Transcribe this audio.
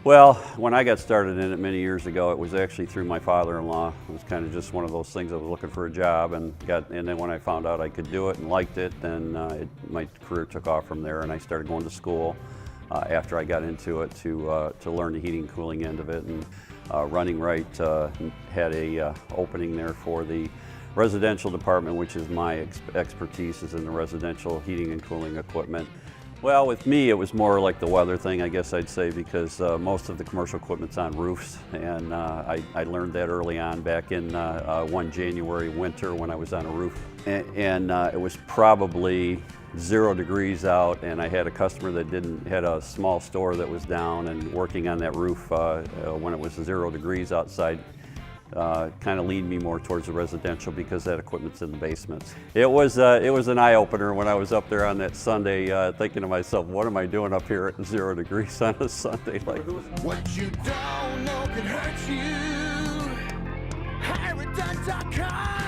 Well, when I got started in it many years ago, it was actually through my father-in-law. It was kind of just one of those things. I was looking for a job and then when I found out I could do it and liked it, then my career took off from there, and I started going to school after I got into it to learn the heating and cooling end of it. And Running Right had a opening there for the residential department, which is my expertise, is in the residential heating and cooling equipment. Well, with me, it was more like the weather thing, I guess I'd say, because most of the commercial equipment's on roofs, and I learned that early on back in one January winter when I was on a roof. And it was probably 0 degrees out, and I had a customer that had a small store that was down and working on that roof when it was 0 degrees outside. Kind of leaned me more towards the residential because that equipment's in the basements. It was an eye-opener when I was up there on that Sunday, thinking to myself, what am I doing up here at 0 degrees on a Sunday like this? What you don't know can hurt you. HireItDone.com